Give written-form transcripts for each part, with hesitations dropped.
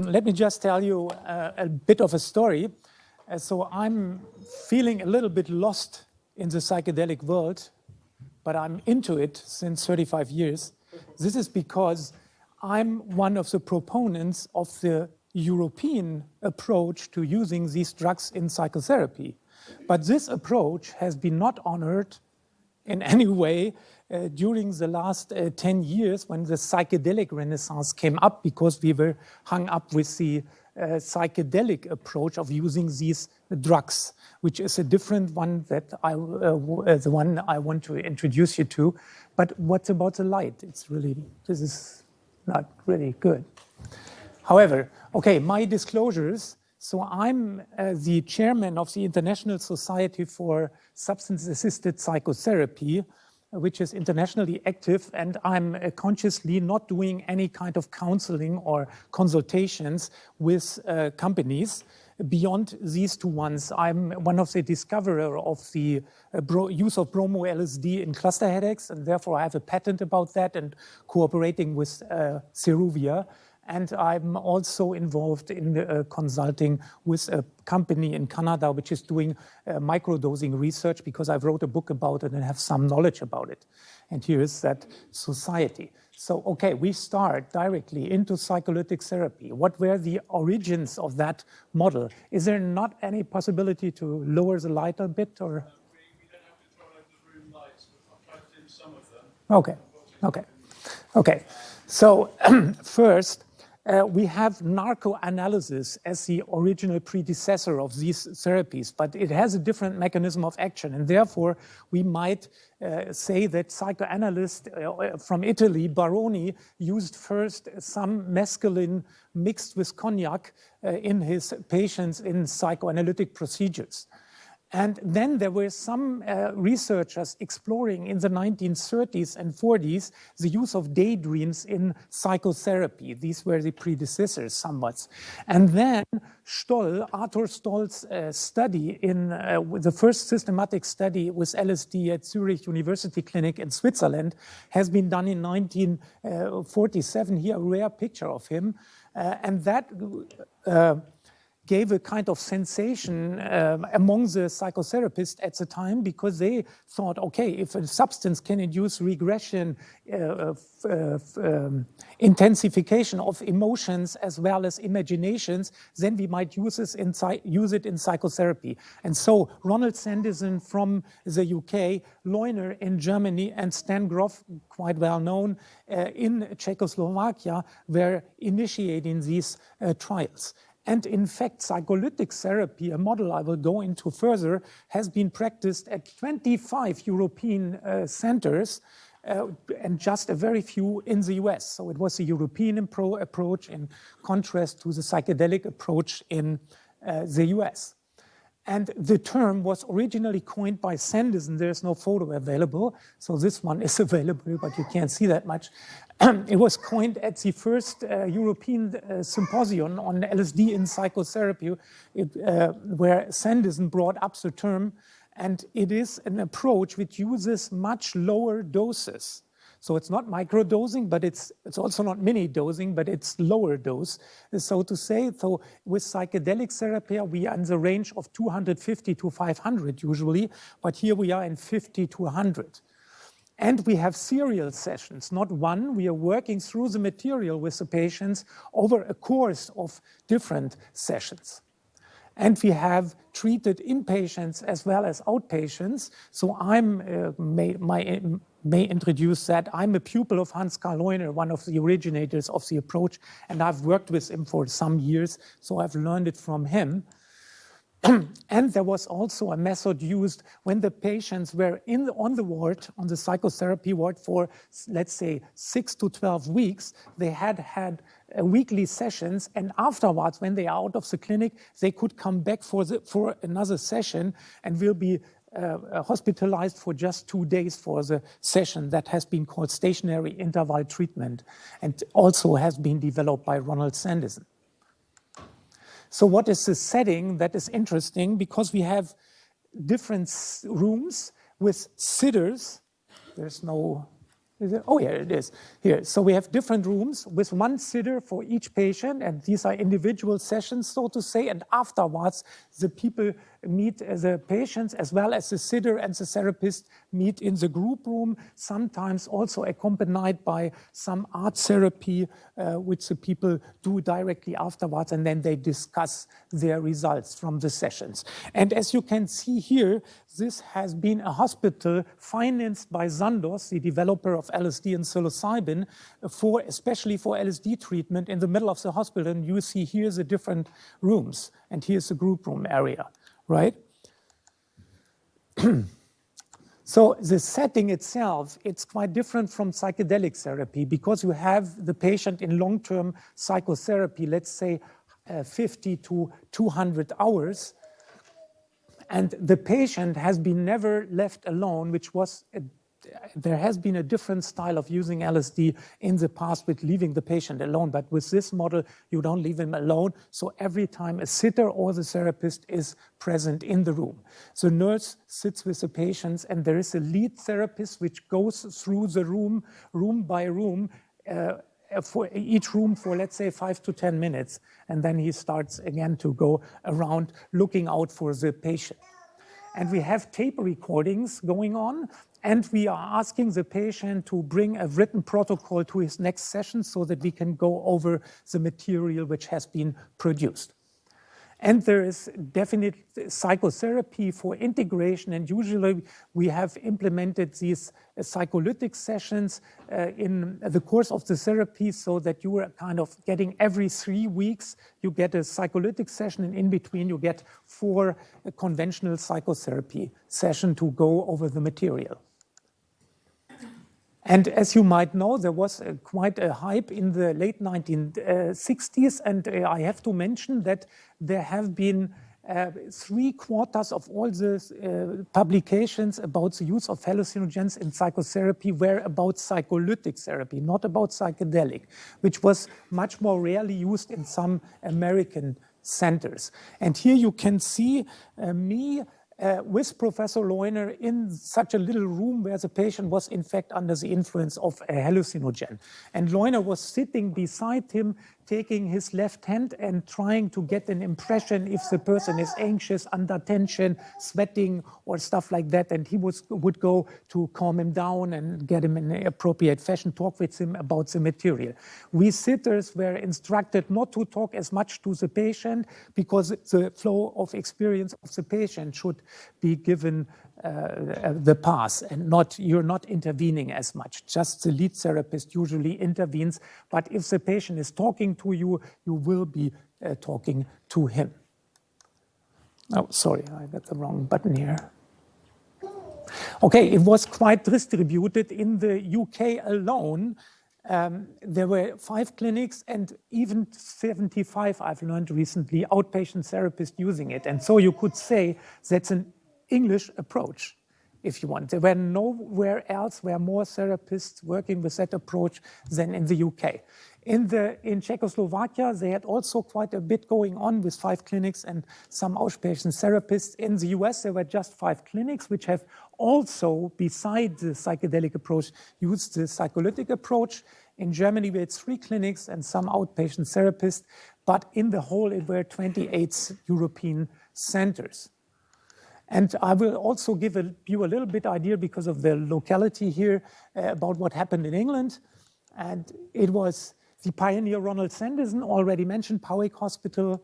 Let me just tell you a bit of a story. So I'm feeling a little bit lost in the psychedelic world, but I'm into it since 35 years. This is because I'm one of the proponents of the European approach to using these drugs in psychotherapy. But this approach has been not honored in any way during the last 10 years when the psychedelic renaissance came up, because we were hung up with the psychedelic approach of using these drugs, which is a different one that the one I want to introduce you to. But what about the light? This is not really good. However, okay, my disclosures. So I'm the chairman of the International Society for Substance-Assisted Psychotherapy, which is internationally active, and I'm consciously not doing any kind of counseling or consultations with companies beyond these two ones. I'm one of the discoverers of the use of bromo LSD in cluster headaches, and therefore I have a patent about that and cooperating with Ceruvia. And I'm also involved in consulting with a company in Canada which is doing microdosing research, because I wrote a book about it and have some knowledge about it. And here is that society. So, okay, we start directly into psycholytic therapy. What were the origins of that model? Is there not any possibility to lower the light a bit? Or? We don't have to turn on the room lights, but I've tried to dim some of them. Okay. So first, we have narcoanalysis as the original predecessor of these therapies, but it has a different mechanism of action. And therefore, we might say that psychoanalyst from Italy, Baroni, used first some mescaline mixed with cognac in his patients in psychoanalytic procedures. And then there were some researchers exploring in the 1930s and 40s the use of daydreams in psychotherapy. These were the predecessors somewhat. And then Arthur Stoll's study in the first systematic study with LSD at Zurich University Clinic in Switzerland has been done in 1947. Here, a rare picture of him. And that gave a kind of sensation among the psychotherapists at the time, because they thought, okay, if a substance can induce regression, intensification of emotions as well as imaginations, then we might use it in psychotherapy. And so Ronald Sandison from the UK, Leuner in Germany, and Stan Grof, quite well known, in Czechoslovakia, were initiating these trials. And in fact, psycholytic therapy, a model I will go into further, has been practiced at 25 European centers and just a very few in the US. So it was the European approach in contrast to the psychedelic approach in the US. And the term was originally coined by Sandison. There's no photo available, so this one is available, but you can't see that much. It was coined at the first European symposium on LSD in psychotherapy, where Sandison brought up the term, and it is an approach which uses much lower doses. So it's not microdosing, but it's also not mini dosing, but it's lower dose, so to say. So with psychedelic therapy, we are in the range of 250 to 500 usually, but here we are in 50 to 100. And we have serial sessions, not one. We are working through the material with the patients over a course of different sessions. And we have treated inpatients as well as outpatients. So may introduce that. I'm a pupil of Hans Karl Leuner, one of the originators of the approach, and I've worked with him for some years, so I've learned it from him. And there was also a method used when the patients were on the ward, on the psychotherapy ward for, let's say, 6 to 12 weeks. They had weekly sessions, and afterwards, when they are out of the clinic, they could come back for another session and will be hospitalized for just 2 days for the session. That has been called stationary interval treatment, and also has been developed by Ronald Sandison. So what is the setting that is interesting? Because we have different rooms with sitters. There's no Is it? Oh, yeah, it is here. So we have different rooms with one sitter for each patient, and these are individual sessions, so to say. And afterwards, the people meet the patients as well as the sitter and the therapist meet in the group room, sometimes also accompanied by some art therapy, which the people do directly afterwards, and then they discuss their results from the sessions. And as you can see here, this has been a hospital financed by Sandoz, the developer of LSD and psilocybin, especially for LSD treatment in the middle of the hospital. And you see here the different rooms, and here's the group room area, right? So the setting itself, it's quite different from psychedelic therapy because you have the patient in long-term psychotherapy, let's say 50 to 200 hours, and the patient has been never left alone, which was there has been a different style of using LSD in the past with leaving the patient alone. But with this model, you don't leave him alone. So every time a sitter or the therapist is present in the room. The nurse sits with the patients, and there is a lead therapist which goes through the room by room, for each room for, let's say, 5 to 10 minutes. And then he starts again to go around looking out for the patient. And we have tape recordings going on, and we are asking the patient to bring a written protocol to his next session so that we can go over the material which has been produced. And there is definite psychotherapy for integration, and usually we have implemented these psycholytic sessions in the course of the therapy so that you are kind of getting every 3 weeks, you get a psycholytic session, and in between you get 4 conventional psychotherapy sessions to go over the material. And as you might know, there was quite a hype in the late 1960s, and I have to mention that there have been 3/4 of all the publications about the use of hallucinogens in psychotherapy were about psycholytic therapy, not about psychedelic, which was much more rarely used in some American centers. And here you can see me with Professor Leuner in such a little room where the patient was in fact under the influence of a hallucinogen. And Leuner was sitting beside him, taking his left hand and trying to get an impression if the person is anxious, under tension, sweating, or stuff like that. And he would go to calm him down and get him in an appropriate fashion, talk with him about the material. We sitters were instructed not to talk as much to the patient because the flow of experience of the patient should be given the pass, and you're not intervening as much. Just the lead therapist usually intervenes, but if the patient is talking to you, you will be talking to him. Oh, sorry, I got the wrong button here. Okay, it was quite distributed in the UK alone. There were 5 clinics and even 75, I've learned recently, outpatient therapists using it. And so you could say that's an English approach, if you want. There were nowhere else where more therapists working with that approach than in the UK. In Czechoslovakia, they had also quite a bit going on with 5 clinics and some outpatient therapists. In the US, there were just 5 clinics, which have also, beside the psychedelic approach, used the psycholytic approach. In Germany, we had 3 clinics and some outpatient therapists, but in the whole, it were 28 European centers. And I will also give you a little bit idea, because of the locality here, about what happened in England. And it was the pioneer Ronald Sanderson, already mentioned, Powys Hospital.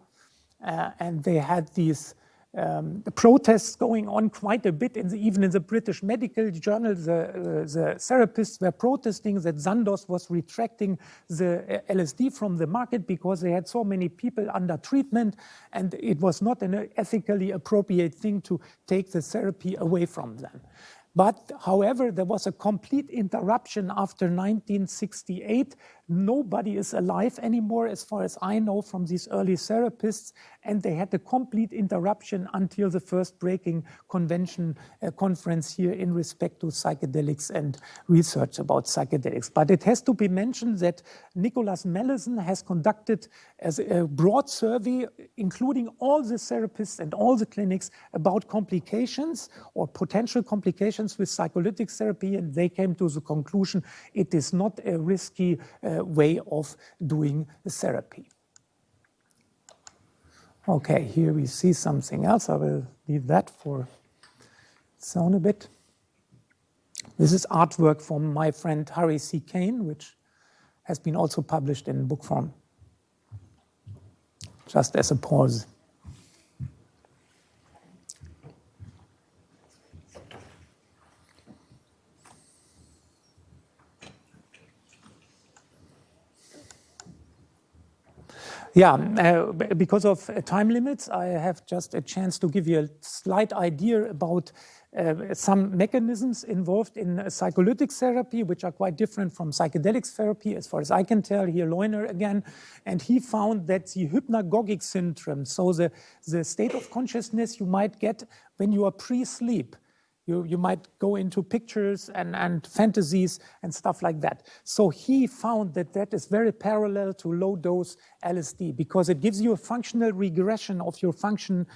And they had these protests going on quite a bit, even in the British Medical Journal. The therapists were protesting that Sandoz was retracting the LSD from the market because they had so many people under treatment, and it was not an ethically appropriate thing to take the therapy away from them. But, however, there was a complete interruption after 1968. nobody is alive anymore, as far as I know, from these early therapists, and they had a complete interruption until the first breaking conference here in respect to psychedelics and research about psychedelics. But it has to be mentioned that Nicholas Mellison has conducted as a broad survey, including all the therapists and all the clinics, about complications or potential complications with psycholytic therapy, and they came to the conclusion it is not a risky way of doing the therapy. Okay, here we see something else. I will leave that for its own a bit. This is artwork from my friend Harry C. Kane, which has been also published in book form, just as a pause. Yeah, because of time limits, I have just a chance to give you a slight idea about some mechanisms involved in psycholytic therapy, which are quite different from psychedelic therapy, as far as I can tell. Here, Leuner again, and he found that the hypnagogic syndrome, so the state of consciousness you might get when you are pre-sleep, you might go into pictures and fantasies and stuff like that. So he found that that is very parallel to low-dose LSD because it gives you a functional regression of your function,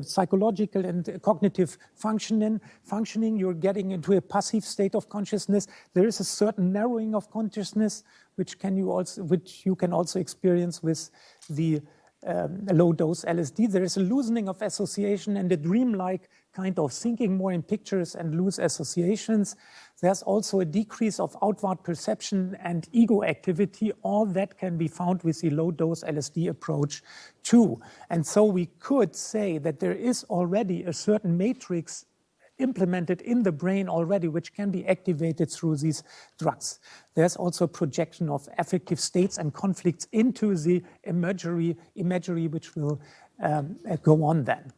psychological and cognitive functioning. You're getting into a passive state of consciousness. There is a certain narrowing of consciousness, which you can also experience with the low-dose LSD. There is a loosening of association and a dreamlike kind of thinking more in pictures and loose associations. There's also a decrease of outward perception and ego activity. All that can be found with the low-dose LSD approach too. And so we could say that there is already a certain matrix implemented in the brain already, which can be activated through these drugs. There's also projection of affective states and conflicts into the imagery which will go on then.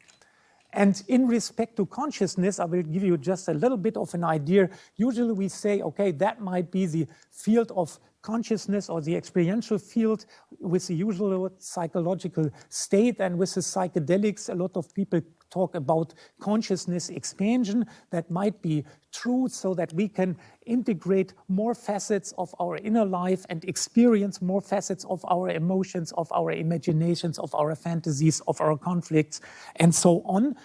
And in respect to consciousness, I will give you just a little bit of an idea. Usually we say, okay, that might be the field of consciousness or the experiential field with the usual psychological state, and with the psychedelics, a lot of people talk about consciousness expansion. That might be true, so that we can integrate more facets of our inner life and experience more facets of our emotions, of our imaginations, of our fantasies, of our conflicts, and so on.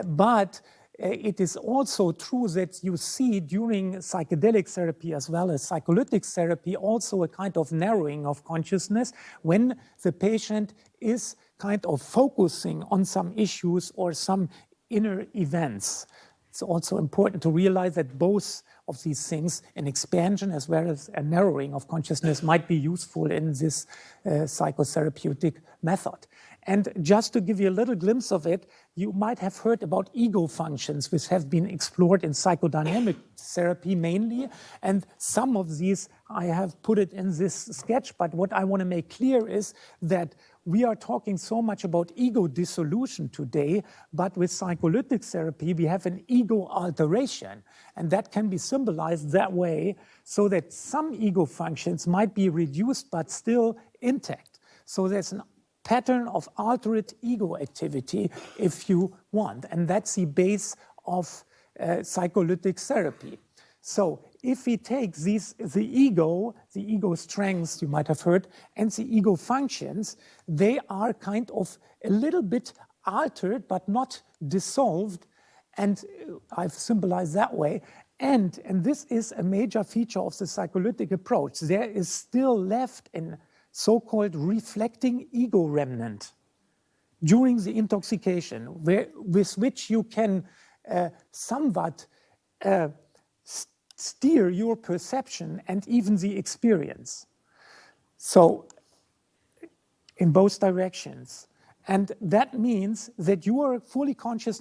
But it is also true that you see during psychedelic therapy as well as psycholytic therapy also a kind of narrowing of consciousness when the patient is kind of focusing on some issues or some inner events. It's also important to realize that both of these things, an expansion as well as a narrowing of consciousness, might be useful in this psychotherapeutic method. And just to give you a little glimpse of it, you might have heard about ego functions, which have been explored in psychodynamic therapy mainly. And some of these I have put it in this sketch, but what I want to make clear is that we are talking so much about ego dissolution today, but with psycholytic therapy, we have an ego alteration. And that can be symbolized that way, so that some ego functions might be reduced, but still intact. So there's a pattern of altered ego activity, if you want. And that's the base of psycholytic therapy. So if we take the ego strengths, you might have heard, and the ego functions, they are kind of a little bit altered, but not dissolved. And I've symbolized that way. And this is a major feature of the psycholytic approach. There is still left a so-called reflecting ego remnant during the intoxication, with which you can somewhat steer your perception and even the experience. So, in both directions. And that means that you are fully conscious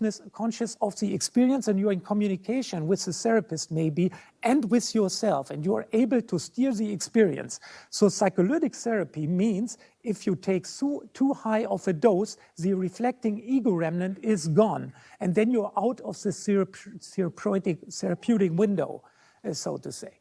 of the experience, and you are in communication with the therapist maybe, and with yourself, and you are able to steer the experience. So psycholytic therapy means if you take too high of a dose, the reflecting ego remnant is gone. And then you're out of the therapeutic window, so to say.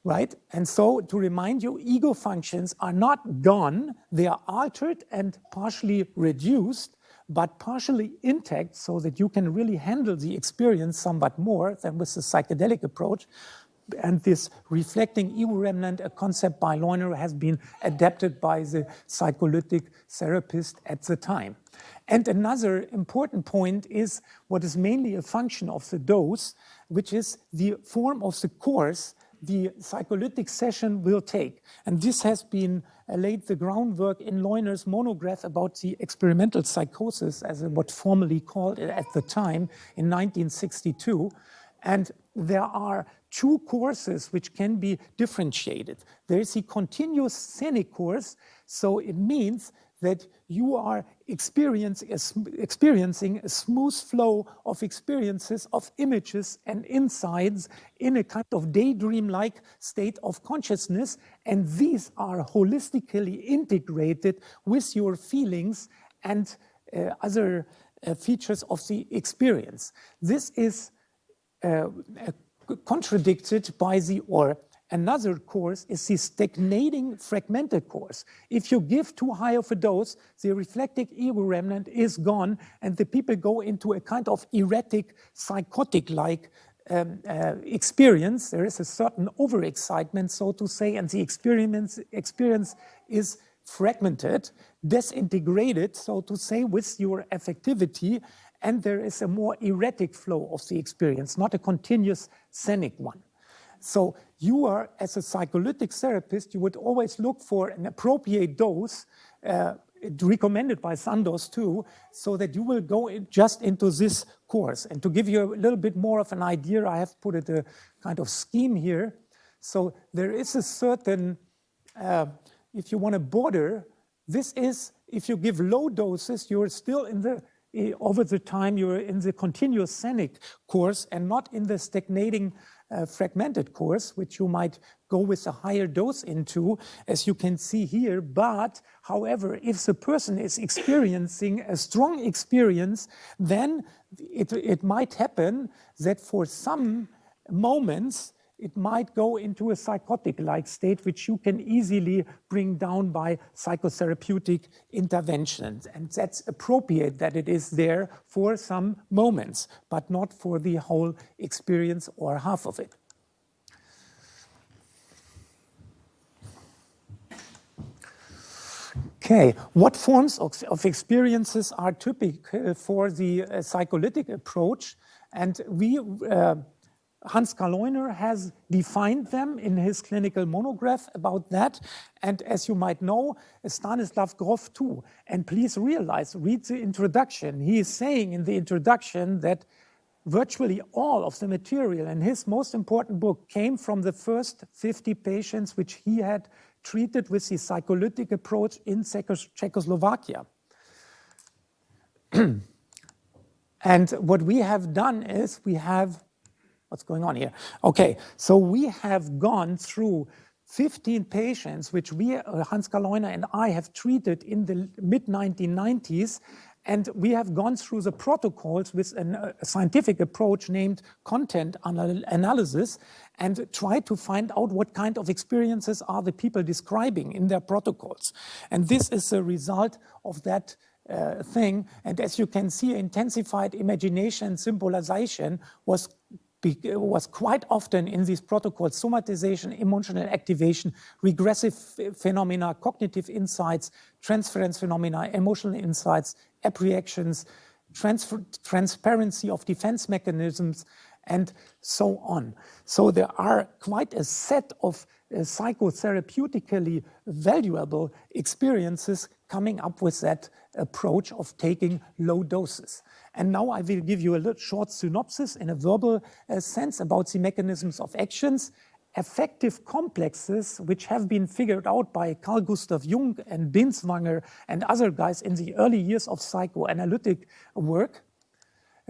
right? And so to remind you, ego functions are not gone, they are altered and partially reduced, but partially intact so that you can really handle the experience somewhat more than with the psychedelic approach. And this reflecting ego remnant, a concept by Leuner, has been adapted by the psycholytic therapist at the time. And another important point is what is mainly a function of the dose, which is the form of the course the psycholytic session will take. And this has been laid the groundwork in Leuner's monograph about the experimental psychosis, as it was formally called at the time in 1962. And there are two courses which can be differentiated. There is the continuous scenic course, so it means that you are experiencing a smooth flow of experiences, of images and insights in a kind of daydream-like state of consciousness, and these are holistically integrated with your feelings and other features of the experience. This is contradicted by another course is the stagnating fragmented course. If you give too high of a dose, the reflective ego remnant is gone and the people go into a kind of erratic, psychotic-like experience. There is a certain overexcitement, so to say, and the experience is fragmented, disintegrated, so to say, with your affectivity, and there is a more erratic flow of the experience, not a continuous scenic one. So you are, as a psycholytic therapist, you would always look for an appropriate dose, recommended by Sandoz too, so that you will go just into this course. And to give you a little bit more of an idea, I have put a kind of scheme here. So there is a certain, if you want a border, this is, if you give low doses, you're still in the, over the time, you're in the continuous scenic course and not in the stagnating fragmented course, which you might go with a higher dose into, as you can see here. But, however, if the person is experiencing a strong experience, then it might happen that for some moments, it might go into a psychotic-like state, which you can easily bring down by psychotherapeutic interventions. And that's appropriate that it is there for some moments, but not for the whole experience or half of it. Okay, what forms of experiences are typical for the psycholytic approach? And Hans Karl Leuner has defined them in his clinical monograph about that. And as you might know, Stanislav Grof too. And please realize, read the introduction. He is saying in the introduction that virtually all of the material in his most important book came from the first 50 patients which he had treated with the psycholytic approach in Czechoslovakia. And what we have done is we have, what's going on here? Okay, so we have gone through 15 patients which Hans Karl Leuner and I have treated in the mid-1990s, and we have gone through the protocols with a scientific approach named content analysis and tried to find out what kind of experiences are the people describing in their protocols. And this is the result of that thing. And as you can see, intensified imagination symbolization was quite often in these protocols: somatization, emotional activation, regressive phenomena, cognitive insights, transference phenomena, emotional insights, apprehensions, transparency of defense mechanisms, and so on. So there are quite a set of psychotherapeutically valuable experiences coming up with that approach of taking low doses. And now I will give you a little short synopsis in a verbal sense about the mechanisms of actions. Affective complexes, which have been figured out by Carl Gustav Jung and Binswanger and other guys in the early years of psychoanalytic work,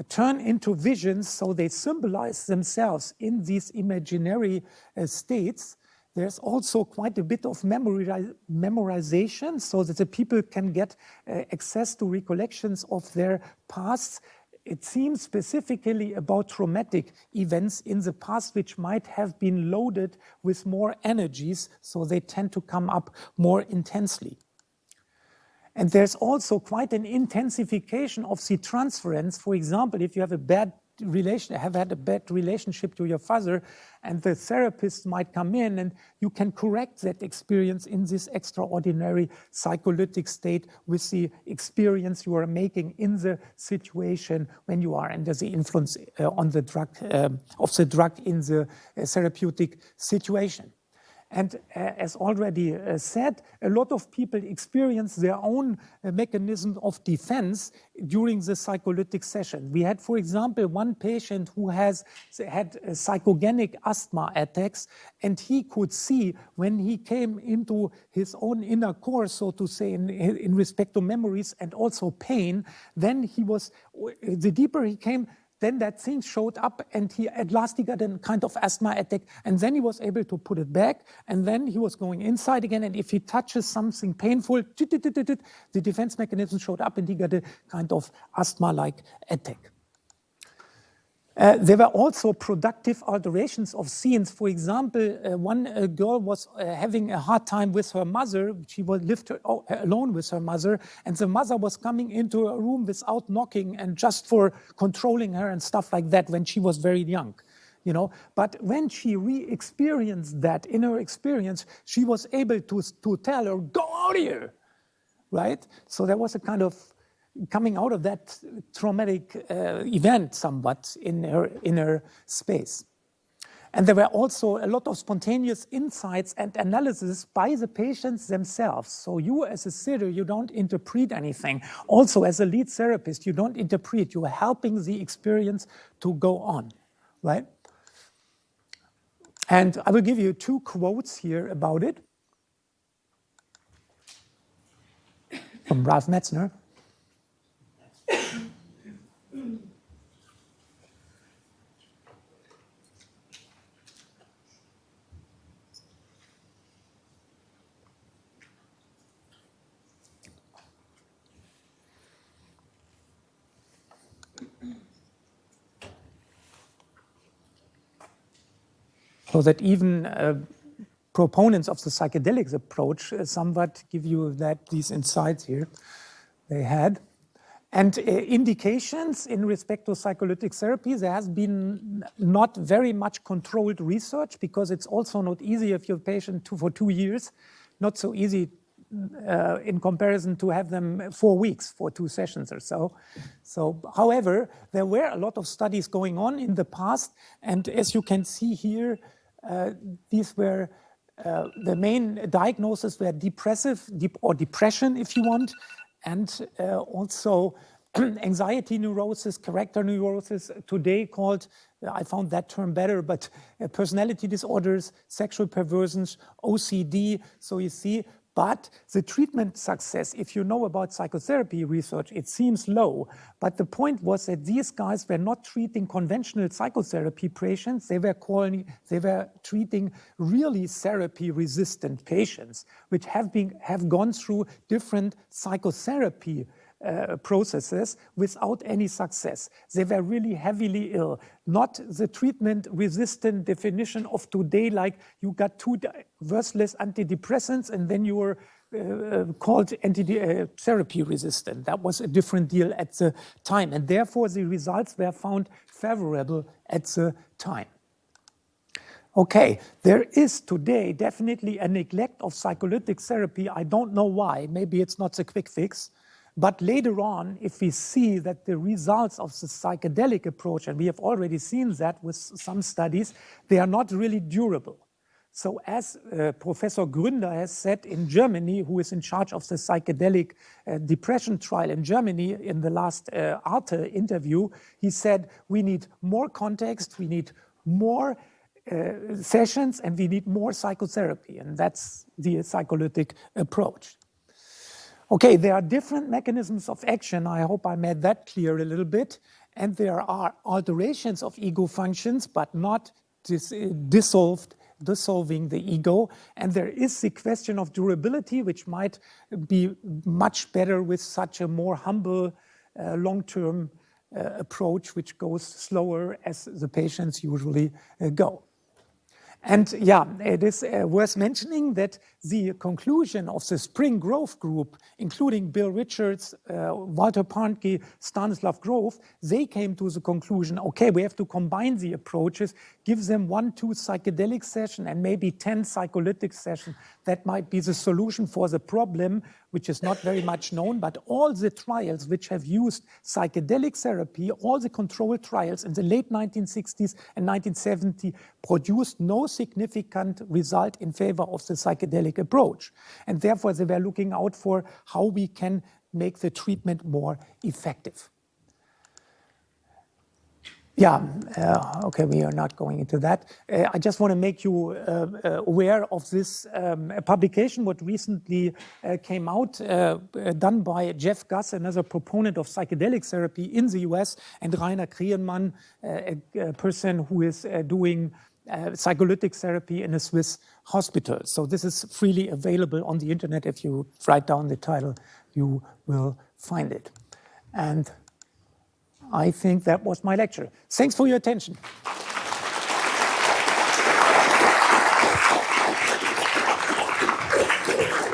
turn into visions, so they symbolize themselves in these imaginary states. There's also quite a bit of memorization, so that the people can get access to recollections of their past it seems specifically about traumatic events in the past which might have been loaded with more energies, so they tend to come up more intensely. And there's also quite an intensification of the transference. For example, if you have had a bad relationship to your father, and the therapist might come in and you can correct that experience in this extraordinary psycholytic state with the experience you are making in the situation when you are under the influence of the drug in the therapeutic situation. And as already said, a lot of people experience their own mechanism of defense during the psycholytic session. We had, for example, one patient who had psychogenic asthma attacks, and he could see when he came into his own inner core, so to say, in respect to memories and also pain, then the deeper he came, then that thing showed up, and at last he got a kind of asthma attack, and then he was able to put it back, and then he was going inside again, and if he touches something painful, the defense mechanism showed up, and he got a kind of asthma-like attack. There were also productive alterations of scenes. For example, one girl was having a hard time with her mother. She lived alone with her mother, and the mother was coming into a room without knocking and just for controlling her and stuff like that when she was very young. But when she re-experienced that in her experience, she was able to tell her, "Go out of here," right? So there was a kind of coming out of that traumatic event somewhat in her space. And there were also a lot of spontaneous insights and analysis by the patients themselves. So you as a sitter, you don't interpret anything. Also as a lead therapist, you don't interpret, you are helping the experience to go on, right? And I will give you 2 quotes here about it from Ralph Metzner. So that even proponents of the psychedelics approach somewhat give you these insights here they had. And indications in respect to psycholytic therapy, there has been not very much controlled research because it's also not easy if you're a patient for 2 years, not so easy in comparison to have them 4 weeks for 2 sessions or so. However, there were a lot of studies going on in the past, and as you can see here, these were the main diagnoses were depression, if you want, and also anxiety neurosis, character neurosis, today called, I found that term better, but personality disorders, sexual perversions, OCD. So you see, but the treatment success, if you know about psychotherapy research, it seems low. But the point was that these guys were not treating conventional psychotherapy patients. They were treating really therapy-resistant patients, which have gone through different psychotherapy processes without any success. They were really heavily ill. Not the treatment-resistant definition of today, like you got 2 worthless antidepressants and then you were called therapy-resistant. That was a different deal at the time, and therefore the results were found favorable at the time. Okay, there is today definitely a neglect of psycholytic therapy. I don't know why. Maybe it's not the quick fix. But later on, if we see that the results of the psychedelic approach, and we have already seen that with some studies, they are not really durable. So as Professor Gründer has said in Germany, who is in charge of the psychedelic depression trial in Germany in the last Arte interview, he said, we need more context, we need more sessions, and we need more psychotherapy. And that's the psycholytic approach. Okay, there are different mechanisms of action. I hope I made that clear a little bit. And there are alterations of ego functions, but not dissolving the ego. And there is the question of durability, which might be much better with such a more humble, long-term approach, which goes slower as the patients usually go. And yeah, it is worth mentioning that the conclusion of the Spring Grove group, including Bill Richards, Walter Pahnke, Stanislav Grof, they came to the conclusion, okay, we have to combine the approaches, give them 1-2 psychedelic sessions and maybe 10 psycholytic sessions. That might be the solution for the problem, which is not very much known, but all the trials which have used psychedelic therapy, all the controlled trials in the late 1960s and 1970s produced no significant result in favor of the psychedelic approach. And therefore, they were looking out for how we can make the treatment more effective. Yeah, okay, we are not going into that. I just want to make you aware of this publication, what recently came out, done by Jeff Guss, another proponent of psychedelic therapy in the US, and Rainer Krienmann, a person who is doing psycholytic therapy in a Swiss hospital. So this is freely available on the internet. If you write down the title, you will find it. And I think that was my lecture. Thanks for your attention.